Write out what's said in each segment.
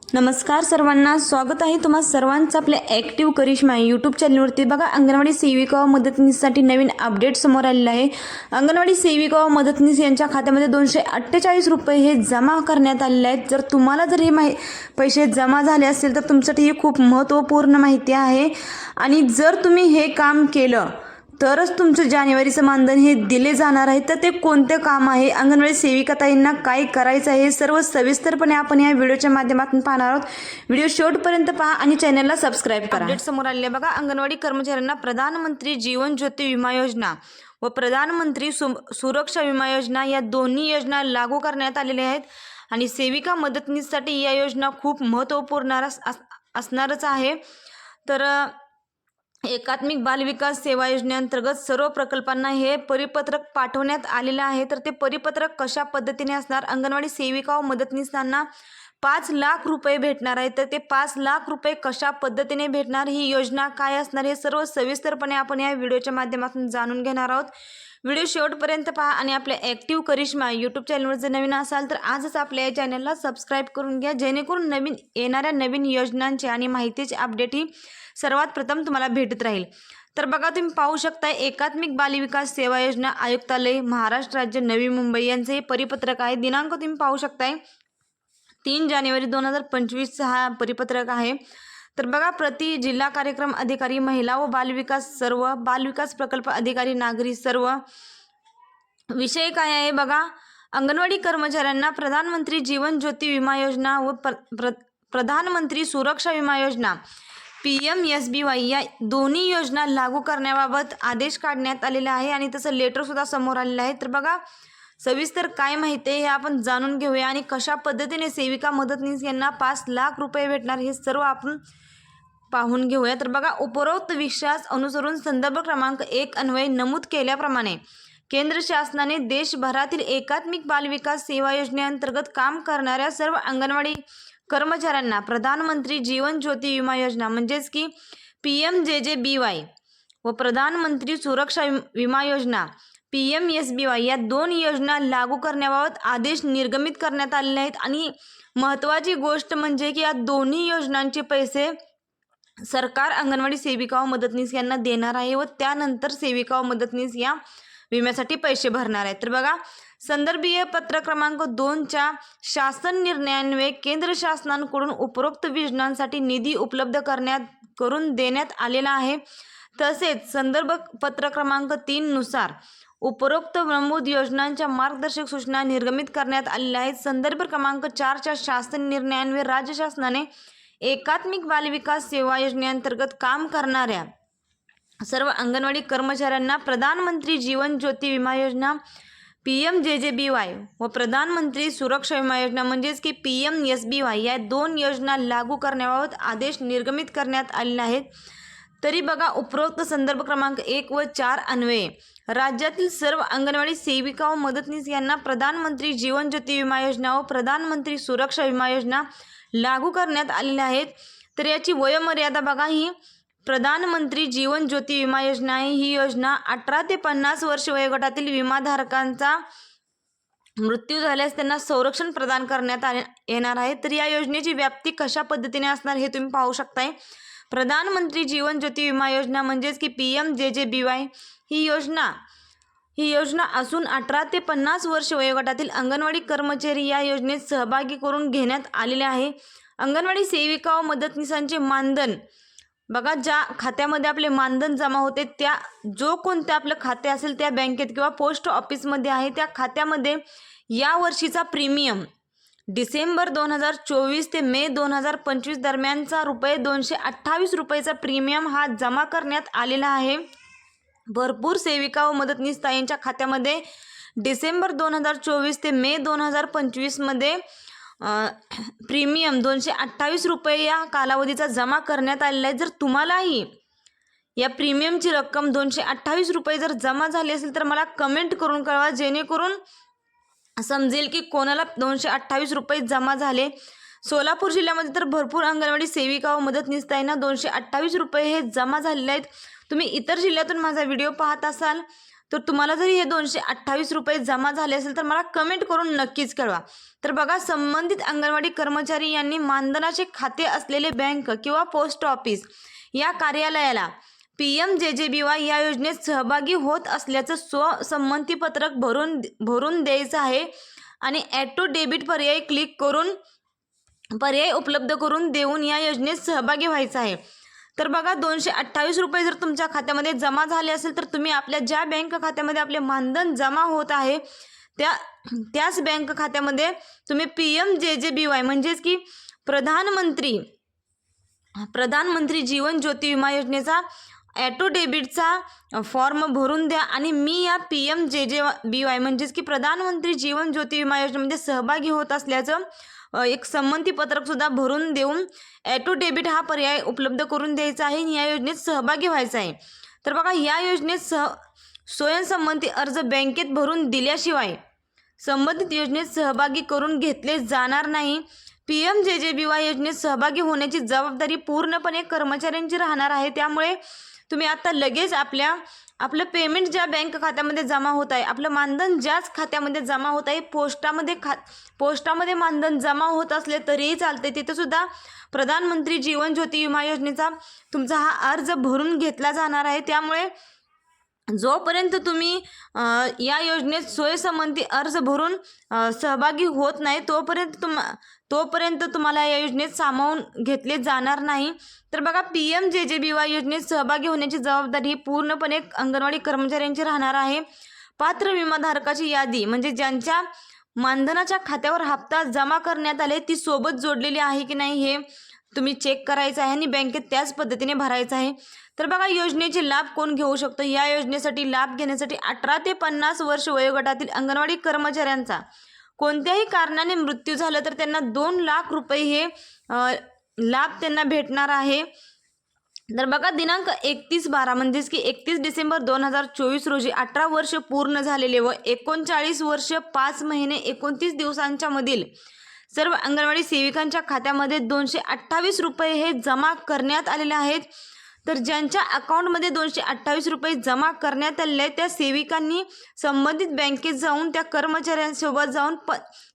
नमस्कार सर्वांना, स्वागत आहे तुम्हा सर्वांचं आपल्या ॲक्टिव्ह करिश्मा यूट्यूब चॅनलवरती। बघा, अंगणवाडी सेविका व मदतनीससाठी नवीन अपडेट समोर आलेलं आहे। अंगणवाडी सेविका व मदतनीस यांच्या खात्यामध्ये 248 रुपये हे जमा करण्यात आलेले आहेत। जर तुम्हाला जर हे पैसे जमा झाले असतील तर तुमच्यासाठी ही खूप महत्त्वपूर्ण माहिती आहे। आणि जर तुम्ही हे काम केलं तरच तुमचं जानेवारीचं मानधन हे दिले जाणार आहे। तर ते कोणते काम आहे, अंगणवाडी सेविकाताईंना काय करायचं आहे, सर्व सविस्तरपणे आपण या व्हिडिओच्या माध्यमातून पाहणार आहोत। व्हिडिओ शेवटपर्यंत पहा आणि चॅनलला सबस्क्राईब करा। अपडेट समोर आले बघा, अंगणवाडी कर्मचाऱ्यांना प्रधानमंत्री जीवन ज्योती विमा योजना व प्रधानमंत्री सुरक्षा विमा योजना या दोन्ही योजना लागू करण्यात आलेल्या आहेत। आणि सेविका मदतनीससाठी या योजना खूप महत्त्वपूर्ण असणारच आहे। तर एकात्मिक बाल विकास सेवा योजनेअंतर्गत सर्व प्रकल्पांना हे परिपत्रक पाठवण्यात आलेलं आहे। तर ते परिपत्रक कशा पद्धतीने असणार, अंगणवाडी सेविका व मदतनीसांना 5 लाख रुपये भेटणार आहे। तर ते 5 लाख रुपये कशा पद्धतीने भेटणार, ही योजना काय असणार, हे सर्व सविस्तरपणे आपण या व्हिडिओच्या माध्यमातून जाणून घेणार आहोत। व्हिडिओ शेवटपर्यंत पहा आणि आपल्या ॲक्टिव्ह करिश्मा यूट्यूब चॅनलवर जर नवीन असाल तर आजच आपल्या या चॅनलला सबस्क्राईब करून घ्या, जेणेकरून येणाऱ्या नवीन योजनांचे आणि माहितीचे अपडेट ही सर्वात प्रथम तुम्हाला भेटत राहील। तर बघा, तुम्ही पाहू शकता एकात्मिक बाल विकास सेवा योजना आयुक्तालय महाराष्ट्र राज्य नवी मुंबई यांचे हे परिपत्रक आहे। दिनांक तुम्ही पाहू शकताय 3 जानेवारी 2025 हा परिपत्रक आहे। तर बघा, प्रति जिल्हा कार्यक्रम अधिकारी महिला व बालविकास प्रकल्प अधिकारी नागरी सर्व विषय काय आहे बघा, अंगणवाडी कर्मचाऱ्यांना प्रधानमंत्री जीवन ज्योती विमा योजना व प्रधानमंत्री सुरक्षा विमा योजना PMSBY या दोन्ही योजना लागू करण्याबाबत आदेश काढण्यात आलेला आहे आणि तसं लेटर सुद्धा समोर आलेलं आहे। तर बघा, सविस्तर काय माहिती आहे हे आपण जाणून घेऊया आणि कशा पद्धतीने सेविका मदतनीस यांना 5 लाख रुपये भेटणार हे सर्व आपण पाहून घेऊया। तर बघा, उपरोक्त विषयास अनुसरून संदर्भ क्रमांक 1 अन्वये नमूद केल्याप्रमाणे केंद्र शासनाने देशभरातील एकात्मिक बाल विकास सेवा योजनेअंतर्गत काम करणाऱ्या सर्व अंगणवाडी कर्मचाऱ्यांना प्रधानमंत्री जीवन ज्योती विमा योजना म्हणजेच की PMJJBY व प्रधानमंत्री सुरक्षा विमा योजना PMSBY या दोन योजना लागू करण्याबाबत आदेश निर्गमित करण्यात आलेले आहेत। आणि महत्त्वाची गोष्ट म्हणजे की या दोन्ही योजनांचे पैसे सरकार अंगणवाडी सेविका व मदतनीस यांना देणार आहे व त्यानंतर सेविका व मदतनीस या विम्यासाठी पैसे भरणार आहेत। तर बघा, संदर्भीय पत्र क्रमांक 2च्या शासन निर्णयान्वये केंद्र शासनाकडून उपरोक्त योजनांसाठी निधी उपलब्ध करून देण्यात आलेला आहे। तसेच संदर्भ पत्र क्रमांक 3 नुसार उपरोक्त नमूद योजनांच्या मार्गदर्शक सूचना निर्गमित करण्यात आलेल्या आहेत। संदर्भ क्रमांक 4च्या शासन निर्णयान्वये राज्य शासनाने एकात्मिक बाल विकास सेवा योजनेअंतर्गत काम करणाऱ्या सर्व अंगणवाडी कर्मचाऱ्यांना प्रधानमंत्री जीवन ज्योती विमा योजना PMJJBY व प्रधानमंत्री सुरक्षा विमा योजना म्हणजेच की PMSBY या दोन योजना लागू करण्याबाबत आदेश निर्गमित करण्यात आलेले आहेत। तरी बघा, उपरोक्त संदर्भ क्रमांक 1 व 4 अन्वये राज्यातील सर्व अंगणवाडी सेविका व मदतनीस यांना प्रधानमंत्री जीवन ज्योती विमा योजना व प्रधानमंत्री सुरक्षा विमा योजना लागू करण्यात आलेल्या आहेत। तर याची वयोमर्यादा बघा, ही प्रधानमंत्री जीवन ज्योती विमा योजना आहे। ही योजना 18 ते 50 वर्ष वयोगटातील विमाधारकांचा मृत्यू झाल्यास त्यांना संरक्षण प्रदान करण्यात येणार आहे। तर या योजनेची व्याप्ती कशा पद्धतीने असणार हे तुम्ही पाहू शकताय। प्रधानमंत्री जीवन ज्योती विमा योजना म्हणजेच की PMJJBY ही योजना असून 18 ते 50 वर्ष वयोगटातील अंगणवाडी कर्मचारी या योजनेत सहभागी करून घेण्यात आलेले आहे। अंगणवाडी सेविका व मदतनीसांचे मानधन बघा, ज्या खात्यामध्ये आपले मानधन जमा होते त्या जो कोणते आपलं खाते असेल त्या बँकेत किंवा पोस्ट ऑफिसमध्ये आहे त्या खात्यामध्ये या वर्षीचा प्रीमियम डिसेंबर 2024 ते मे 2025 दरम्यानचा ₹228 रुपयेचा प्रीमियम हा जमा करण्यात आलेला आहे। भरपूर सेविका व मदतनीस ताईंच्या खात्यामध्ये डिसेंबर 2024 ते मे 2025 मध्ये प्रीमियम 228 रुपये या कालावधीचा जमा करण्यात आलेला आहे। जर तुम्हालाही या प्रीमियमची रक्कम 228 रुपये जर जमा झाली असेल तर मला कमेंट करून कळवा, जेणेकरून समजेल की कोणाला 228 रुपये जमा झाले। सोलापूर जिल्ह्यामध्ये तर भरपूर अंगणवाडी सेविका व मदतनीस ताईंना 228 रुपये हे जमा झालेले आहेत। तुम्ही इतर जिल्ह्यातून माझा व्हिडिओ पाहत असाल तर तुम्हाला जरी हे 228 रुपये जमा झाले असेल तर मला कमेंट करून नक्कीच कळवा. तर बघा, संबंधित अंगणवाडी कर्मचारी यांनी मानधनाचे खाते असलेले बँक किंवा पोस्ट ऑफिस या कार्यालयाला PMJJBY या योजनेत सहभागी होत असल्याचं स्वसंमतीपत्रक भरून द्यायचं आहे आणि ॲड टू डेबिट पर्याय उपलब्ध करून देऊन या योजनेत सहभागी व्हायचं आहे. तर बघा, 228 रुपये जर तुमच्या खात्यामध्ये जमा झाले असेल तर तुम्ही आपल्या ज्या बँक खात्यामध्ये आपले मानधन जमा होत आहे त्याच बँक खात्यामध्ये तुम्ही PMJJBY म्हणजेच की प्रधानमंत्री जीवन ज्योती विमा योजनेचा ॲटो डेबिटचा फॉर्म भरून द्या आणि मी या PMJJBY म्हणजेच की प्रधानमंत्री जीवन ज्योती विमा योजनेमध्ये सहभागी होत असल्याचं एक संमतीपत्रकसुद्धा भरून देऊन ॲटो डेबिट हा पर्याय उपलब्ध करून द्यायचा आहे आणि या योजनेत सहभागी व्हायचं आहे. तर बघा, या योजनेत स्वयंसंमती अर्ज बँकेत भरून दिल्याशिवाय संबंधित योजनेत सहभागी करून घेतले जाणार नाही. PMJJBY योजनेत सहभागी होण्याची जबाबदारी पूर्णपणे कर्मचाऱ्यांची राहणार आहे. त्यामुळे तुम्ही आता लगेच आपलं पेमेंट ज्या बँक खात्यामध्ये जमा होत आहे, आपलं मानधन ज्याच खात्यामध्ये जमा होत आहे, पोस्टामध्ये मानधन जमा होत असले तरीही चालते, तिथं सुद्धा प्रधानमंत्री जीवन ज्योती विमा योजनेचा तुमचा हा अर्ज भरून घेतला जाणार आहे. त्यामुळे जोपर्यंत तुम्ही या योजनेत स्वयंसंमती अर्ज भरून सहभागी होत नाही तोपर्यंत तुम्हाला या योजनेत सामावून घेतले जाणार नाही. तर बघा, PMJJBY योजनेत सहभागी होण्याची जबाबदारी पूर्णपणे अंगणवाडी कर्मचाऱ्यांची राहणार आहे. पात्र विमाधारकाची यादी म्हणजे ज्यांच्या मानधनाच्या खात्यावर हप्ता जमा करण्यात आले ती सोबत जोडलेली आहे की नाही हे तुम्ही चेक करायचं आहे आणि बँकेत त्याच पद्धतीने भरायचं आहे. तर बघा, योजनेचे लाभ कोण घेऊ शकतो? या योजनेसाठी लाभ घेण्यासाठी 18 ते 50 वर्ष वयोगटातील अंगणवाडी कर्मचाऱ्यांचा कोणत्याही कारणाने मृत्यू झाला तर त्यांना 2 लाख रुपये हे लाभ त्यांना भेटणार आहे. तर बघा, दिनांक 31/12 म्हणजेच की 31 डिसेंबर 2024 रोजी 18 वर्ष पूर्ण झालेले व 39 वर्ष 5 महिने 29 दिवसांच्या मधील सर्व अंगणवाडी सेविकांच्या खात्यामध्ये 228 रुपये हे जमा करण्यात आलेले आहेत. तर ज्यांच्या अकाउंटमध्ये 228 रुपये जमा करण्यात आले त्या सेविकांनी संबंधित बँकेत जाऊन त्या कर्मचाऱ्यांसोबत जाऊन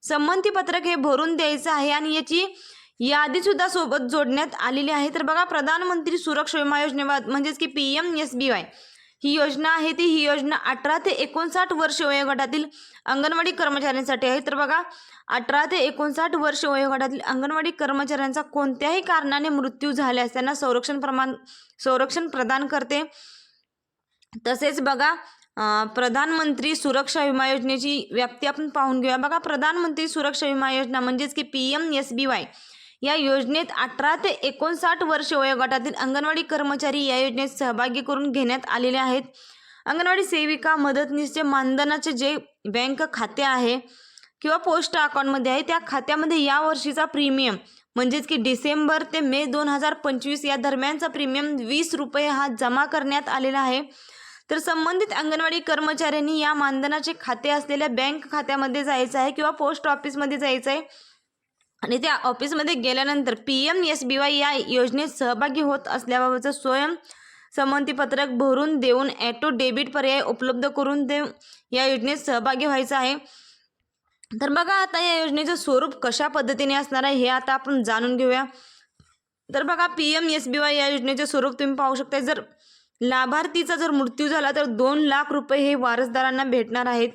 संमतीपत्रक हे भरून द्यायचं आहे आणि याची यादीसुद्धा सोबत जोडण्यात आलेली आहे. तर बघा, प्रधानमंत्री सुरक्षा विमा योजने म्हणजेच की PMSBY ही योजना आहे ही योजना 18 ते 59 वर्ष वयोगटातील अंगणवाडी कर्मचाऱ्यांसाठी आहे. तर बघा, 18 ते 59 वर्ष वयोगटातील अंगणवाडी कर्मचाऱ्यांचा कोणत्याही कारणाने मृत्यू झाल्यास त्यांना संरक्षण प्रदान करते. तसेच बघा, प्रधानमंत्री सुरक्षा विमा योजनेची व्याप्ती आपण पाहून घेऊया. बघा, प्रधानमंत्री सुरक्षा विमा योजना म्हणजेच की PMSBY या योजनेत 18 ते 59 वर्ष वयोगटातील अंगणवाडी कर्मचारी या योजनेत सहभागी करून घेण्यात आलेले आहेत. अंगणवाडी सेविका मदतनीसचे मानधनाचे जे बँक खाते आहे किंवा पोस्ट अकाउंटमध्ये आहे त्या खात्यामध्ये या वर्षीचा प्रीमियम म्हणजेच की डिसेंबर ते मे 2025 या दरम्यानचा प्रीमियम 20 रुपये हा जमा करण्यात आलेला आहे. तर संबंधित अंगणवाडी कर्मचाऱ्यांनी या मानधनाचे खाते असलेल्या बँक खात्यामध्ये जायचं आहे किंवा पोस्ट ऑफिसमध्ये जायचं आहे आणि त्या ऑफिसमध्ये गेल्यानंतर PMSBY या योजनेत सहभागी होत असल्याबाबतचं स्वयंसंमतीपत्रक भरून देऊन ॲटो डेबिट पर्याय उपलब्ध करून देऊन या योजनेत सहभागी व्हायचं आहे. तर बघा, आता या योजनेचं स्वरूप कशा पद्धतीने असणार आहे हे आता आपण जाणून घेऊया. तर बघा, PMSBY या योजनेचे स्वरूप तुम्ही पाहू शकता. जर लाभार्थीचा जर मृत्यू झाला तर 2 लाख रुपये हे वारसदारांना भेटणार आहेत.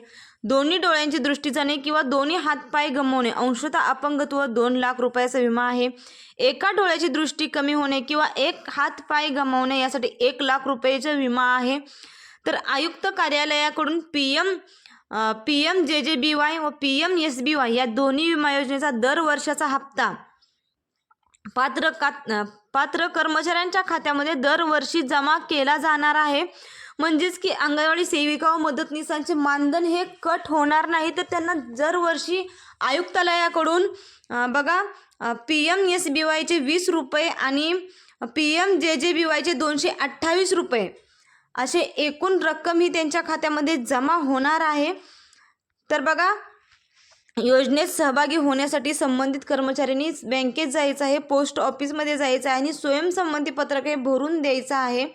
दोन्ही डोळ्यांची दृष्टी जाणे किंवा दोन्ही हातपाय गमावणे, अंशतः अपंगत्व 2 लाख रुपयाचा विमा आहे. एका डोळ्याची दृष्टी कमी होणे किंवा एक हातपाय गमावणे यासाठी 1 लाख रुपयाचा विमा आहे. तर आयुक्त कार्यालयाकडून PMJJBY व PMSBY या दोन्ही विमा योजनेचा दर वर्षाचा हप्ता पात्र कर्मचाऱ्यांच्या खात्यामध्ये दरवर्षी जमा केला जाणार आहे. म्हणजेच की अंगणवाडी सेविका व मदतनीसांचे मानधन हे कट होणार नाही. तर त्यांना दरवर्षी आयुक्तालयाकडून बघा PMSBYचे 20 रुपये आणि PMJJBYचे 228 रुपये असे एकूण रक्कम ही त्यांच्या खात्यामध्ये जमा होणार आहे. तर बघा, योजनेत सहभागी होण्यासाठी संबंधित कर्मचाऱ्यांनी बँकेत जायचं आहे, पोस्ट ऑफिसमध्ये जायचं आहे आणि स्वयंसंमतीपत्रक हे भरून द्यायचं आहे.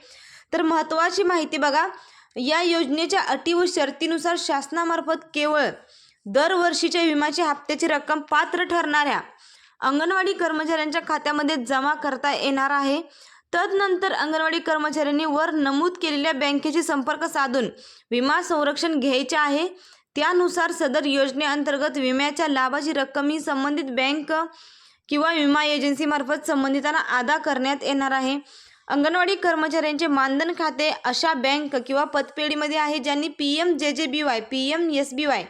तर महत्त्वाची माहिती बघा, या योजनेच्या अटी व शर्तीनुसार शासनामार्फत केवळ दरवर्षीच्या विम्याच्या हप्त्याची रक्कम पात्र ठरणाऱ्या अंगणवाडी कर्मचाऱ्यांच्या खात्यामध्ये जमा करता येणार आहे। तदनंतर अंगणवाडी कर्मचाऱ्यांनी वर नमूद केलेल्या बँकेशी संपर्क साधून विमा संरक्षण घ्यायचे आहे। त्यानुसार सदर योजनेअंतर्गत विम्याच्या लाभाची रक्कम ही संबंधित बँक किंवा विमा एजन्सीमार्फत संबंधितांना अदा करण्यात येणार आहे। अंगणवाडी कर्मचाऱ्यांचे मानधन खाते अशा बँक किंवा पतपेढीमध्ये आहे ज्यांनी PMJJBY PMSBY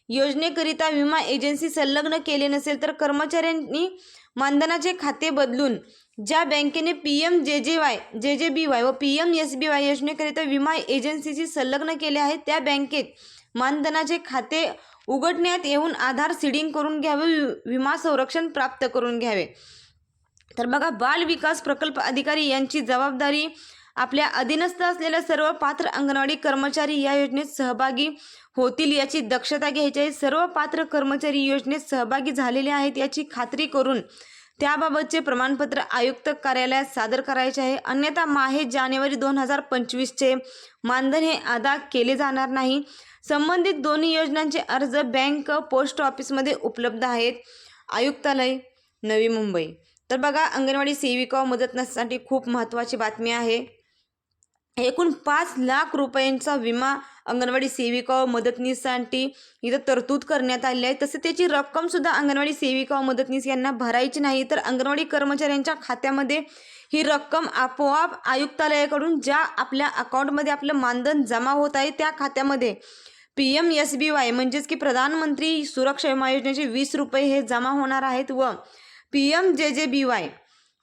योजनेकरिता विमा एजन्सी संलग्न केले नसेल तर कर्मचाऱ्यांनी मानधनाचे खाते बदलून ज्या बँकेने PMJJBY व PMSBY योजनेकरिता विमा एजन्सीशी संलग्न केले आहे त्या बँकेत मानधनाचे खाते उघडण्यात येऊन आधार सीडिंग करून घ्यावे, विमा संरक्षण प्राप्त करून घ्यावे। तर बघा, बाल विकास प्रकल्प अधिकारी यांची जबाबदारी आपल्या अधीनस्थ असलेल्या सर्व पात्र अंगणवाडी कर्मचारी या योजनेत सहभागी होतील याची दक्षता घ्यायची आहे। सर्व पात्र कर्मचारी योजनेत सहभागी झालेले आहेत याची खात्री करून त्याबाबतचे प्रमाणपत्र आयुक्त कार्यालयात सादर करायचे आहे, अन्यथा माहे जानेवारी 2025चे मानधन हे अदा केले जाणार नाही। संबंधित दोन्ही योजनांचे अर्ज बँक पोस्ट ऑफिसमध्ये उपलब्ध आहेत। आयुक्तालय नवी मुंबई। तर बघा, अंगणवाडी सेविका व मदतनीससाठी खूप महत्त्वाची बातमी आहे। एकूण 5 लाख रुपयांचा विमा अंगणवाडी सेविका व मदतनीससाठी इथं तरतूद करण्यात आली आहे। तसे त्याची रक्कम सुद्धा अंगणवाडी सेविका व मदतनीस यांना भरायची नाही, तर अंगणवाडी कर्मचाऱ्यांच्या खात्यामध्ये ही रक्कम आपोआप आयुक्तालयाकडून ज्या आपल्या अकाउंटमध्ये आपलं मानधन जमा होत आहे त्या खात्यामध्ये PMSBY म्हणजेच की प्रधानमंत्री सुरक्षा विमा योजनेचे 20 रुपये हे जमा होणार आहेत व PMJJBY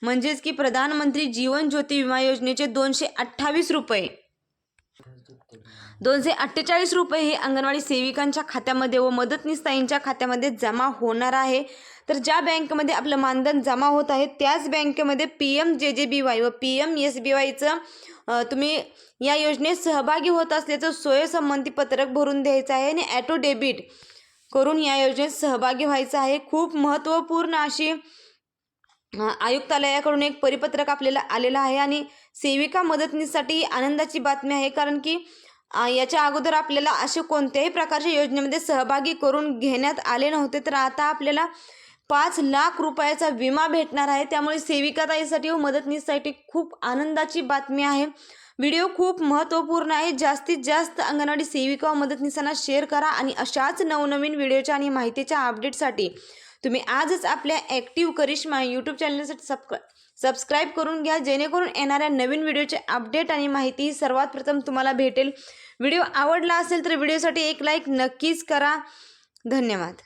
म्हणजेच की प्रधानमंत्री जीवन ज्योती विमा योजनेचे 248 रुपये 248 रुपये हे अंगणवाडी सेविकांच्या खात्यामध्ये व मदतनीसताईंच्या खात्यामध्ये जमा होणार आहे। तर ज्या बँकेमध्ये आपलं मानधन जमा होत आहे त्याच बँकेमध्ये PMJJBY व PMSBYचं तुम्ही या योजनेत सहभागी होत असल्याचं स्वयंसंमती पत्रक भरून द्यायचं आहे आणि ॲटो डेबिट करून या योजनेत सहभागी व्हायचं आहे। खूप महत्त्वपूर्ण अशी आयुक्तालयाकडून एक परिपत्रक आपल्याला आलेलं आहे आणि सेविका मदतनीससाठी आनंदाची बातमी आहे, कारण की याच्या अगोदर आपल्याला असे कोणत्याही प्रकारच्या योजनेमध्ये सहभागी करून घेण्यात आले नव्हते, तर आता आपल्याला 5 लाख रुपयाचा विमा भेटणार आहे। त्यामुळे सेविकाताईसाठी व मदतनीससाठी खूप आनंदाची बातमी आहे। व्हिडिओ खूप महत्त्वपूर्ण आहे। जास्तीत जास्त अंगणवाडी सेविका व मदतनीसांना शेअर करा आणि अशाच नवनवीन व्हिडिओच्या आणि माहितीच्या अपडेटसाठी तुम्ही आजच आपल्या ॲक्टिव्ह करिश्मा यूट्यूब चॅनलसाठी सबस्क्राईब करून घ्या, जेणेकरून येणाऱ्या नवीन व्हिडिओचे अपडेट आणि माहिती सर्वात प्रथम तुम्हाला भेटेल। व्हिडिओ आवडला असेल तर व्हिडिओसाठी एक लाईक नक्कीच करा। धन्यवाद।